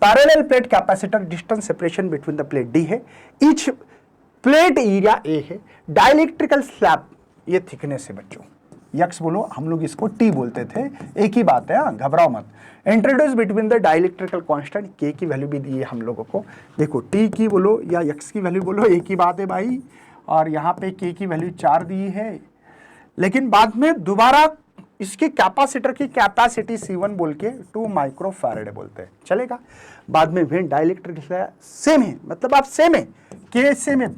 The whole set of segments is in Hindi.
Parallel plate capacitor distance separation between the plate D है, ईच प्लेट एरिया ए है, डाइलेक्ट्रिकल स्लैब ये थिकनेस है बच्चों, यक्स बोलो, हम लोग इसको टी बोलते थे, एक ही बात है, घबराओ मत। इंट्रोड्यूस बिटवीन द डाइलेक्ट्रिकल कांस्टेंट, के की वैल्यू भी दी है हम लोगों को, देखो टी की बोलो या यक्स की वैल्यू बोलो, एक ही बात है भाई। और यहाँ पे के की वैल्यू 4 दी है, लेकिन बाद में दोबारा इसके कैपेसिटर की कैपेसिटी C1 बोल के 2 माइक्रोफैरेड बोलते हैं, चलेगा। बाद में वेन डाइलेक्ट्रिक सेम है, मतलब आप सेम है, के सेम है,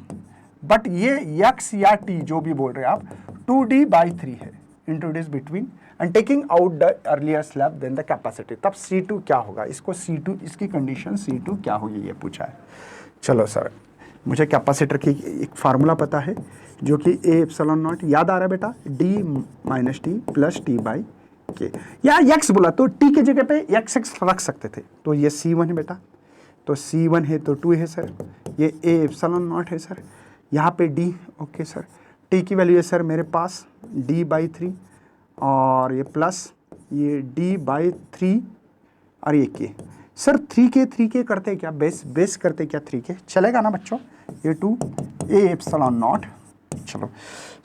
बट ये यक्स या टी जो भी बोल रहे हैं आप 2D/3 है, introduce between and taking out the earlier slab then the capacity, तब C2 क्या होगा, इसको C2 इसकी कंडीशन C2 क्या होगी ये पूछा है। चलो सर, मुझे कैपेसिटर की एक फार्मूला पता है जो कि A एप्सिलॉन नॉट याद आ रहा है बेटा, D minus T plus T/K, या यक्स बोला तो T के जगह पे x रख सकते थे, तो ये C1 है बेटा, तो C1 है तो 2 है सर, ये A एप्सिलॉन नॉट है सर, यहाँ पे D, ओके सर, T की वैल्यू है सर मेरे पास D/3 और ये प्लस ये D/3 और ये K, सर 3K करते क्या, बेस करते क्या 3K, चलेगा ना बच्चों, ये 2 A एप्सिलॉन नॉट। चलो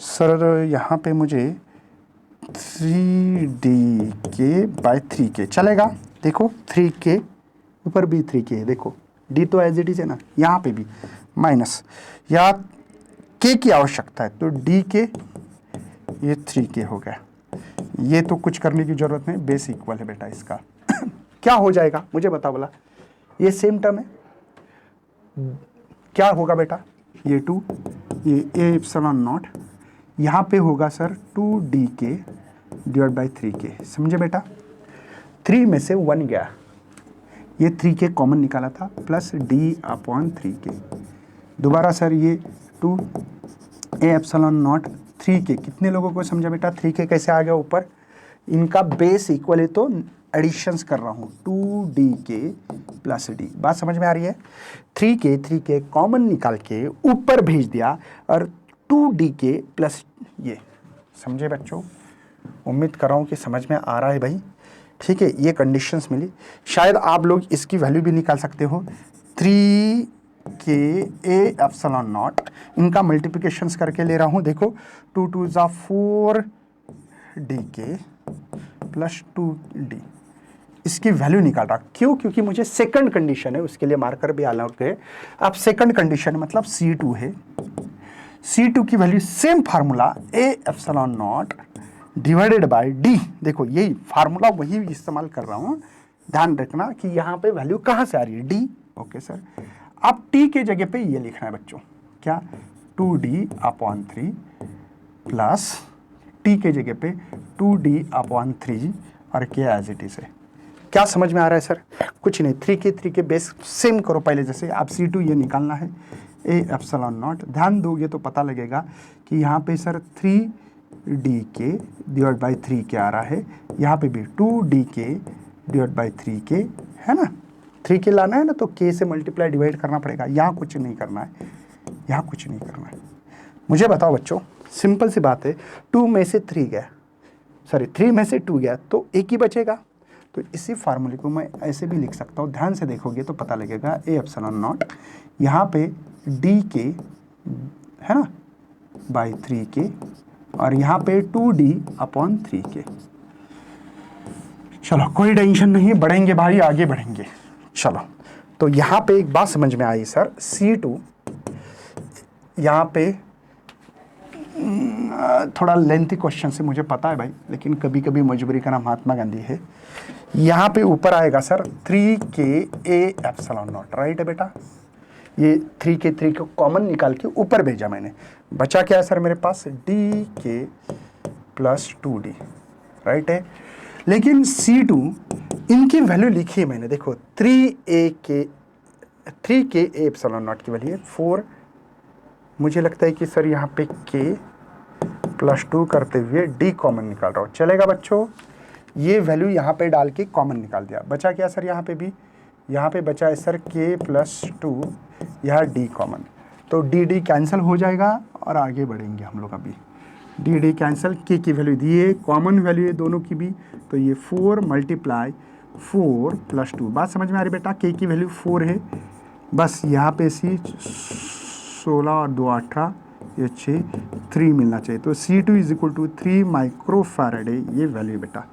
सर यहाँ पे मुझे 3DK/3K चलेगा, देखो 3K ऊपर भी 3K, देखो D तो एज इट इज है ना, यहाँ पे भी माइनस, या K की आवश्यकता है तो DK, ये 3K हो गया, ये तो कुछ करने की जरूरत नहीं, बेस इक्वल है बेटा इसका। क्या हो जाएगा मुझे बता बोला, ये सेम टर्म है, क्या होगा बेटा, ये 2 ये A एप्सिलॉन नॉट, यहाँ पे होगा सर 2DK/3K, समझे बेटा, 3 में से 1 गया, ये 3K कॉमन निकाला था, प्लस D/3K, दोबारा सर ये 2 A एप्सिलॉन नॉट 3K, कितने लोगों को समझा बेटा 3K कैसे आ गया ऊपर, इनका बेस इक्वल है तो एडिशंस कर रहा हूँ, 2DK प्लस D, बात समझ में आ रही है, 3K कॉमन निकाल के ऊपर भेज दिया और 2DK प्लस ये, समझे बच्चों, उम्मीद कर रहा हूँ कि समझ में आ रहा है भाई, ठीक है, ये कंडीशंस मिली, शायद आप लोग इसकी वैल्यू भी निकाल सकते हो, 3K A एप्सिलॉन नॉट, इनका मल्टीप्लिकेशंस करके ले रहा हूँ, देखो 2 2 ज़ा 4DK प्लस 2D, इसकी वैल्यू निकाल रहा, क्यों, क्योंकि मुझे सेकंड कंडीशन है, उसके लिए मार्कर भी अलाउड है, अब सेकंड कंडीशन मतलब C2 है, C2 की value same formula A epsilon not divided by D, देखो यही फार्मूला वही इस्तेमाल कर रहा हूँ, ध्यान रखना कि यहाँ पे वैल्यू कहाँ से आ रही है, D, ओके सर। अब T के जगह पे ये लिखना है बच्चों, क्या 2D/3 प्लस T के जगह पे 2D/3 और K एज इट इज है, क्या समझ में आ रहा है सर, कुछ नहीं, 3K बेस सेम करो पहले जैसे, अब C2 ये निकालना है A एप्सिलॉन नॉट, ध्यान दोगे तो पता लगेगा कि यहाँ पे सर 3DK/3K आ रहा है, यहाँ पे भी 2DK/3K है ना, 3K लाना है ना तो K से मल्टीप्लाई डिवाइड करना पड़ेगा, यहाँ कुछ नहीं करना है, यहाँ कुछ नहीं करना है। मुझे बताओ बच्चों, सिंपल सी बात है, 2 में से 3 गया, सॉरी 3 में से 2 गया तो एक ही बचेगा, तो इसी फार्मूले को मैं ऐसे भी लिख सकता हूँ, ध्यान से देखोगे तो पता लगेगा A एप्सिलॉन नॉट, यहाँ पे DK है ना बाई 3K और यहाँ पे 2D/3K। चलो कोई टेंशन नहीं, बढ़ेंगे भाई, आगे बढ़ेंगे। चलो तो यहाँ पे एक बात समझ में आई सर, C2 यहाँ पे थोड़ा लेंथी क्वेश्चन से मुझे पता है भाई, लेकिन कभी कभी मजबूरी का नाम महात्मा गांधी है, यहाँ पे ऊपर आएगा sir 3K A epsilon not, right है बेटा, ये 3 को कॉमन निकाल के ऊपर भेजा मैंने, बचा क्या है सर मेरे पास DK प्लस 2D, राइट है, लेकिन C2 इनकी वैल्यू लिखी है मैंने, देखो 3K A एप्सिलॉन नॉट की वैल्यू है 4, मुझे लगता है कि सर यहाँ पे K प्लस 2 करते हुए D कॉमन निकाल रहा हूँ, चलेगा बच्चों, ये वैल्यू यहाँ पे डाल के कॉमन निकाल दिया, बचा क्या सर यहाँ पे भी, यहाँ पे बचा है सर K प्लस 2, यहाँ D कॉमन, तो D कैंसिल हो जाएगा और आगे बढ़ेंगे हम लोग, अभी D कैंसिल, K की वैल्यू दी है, कॉमन वैल्यू है दोनों की भी, तो ये 4 मल्टीप्लाई 4 प्लस 2, बात समझ में आ रही बेटा, के की वैल्यू 4 है, बस यहाँ पे सी 16 और 2 18, ये 6 3 मिलना चाहिए, तो C2 is equal to 3 micro farad है ये वैल्यू बेटा।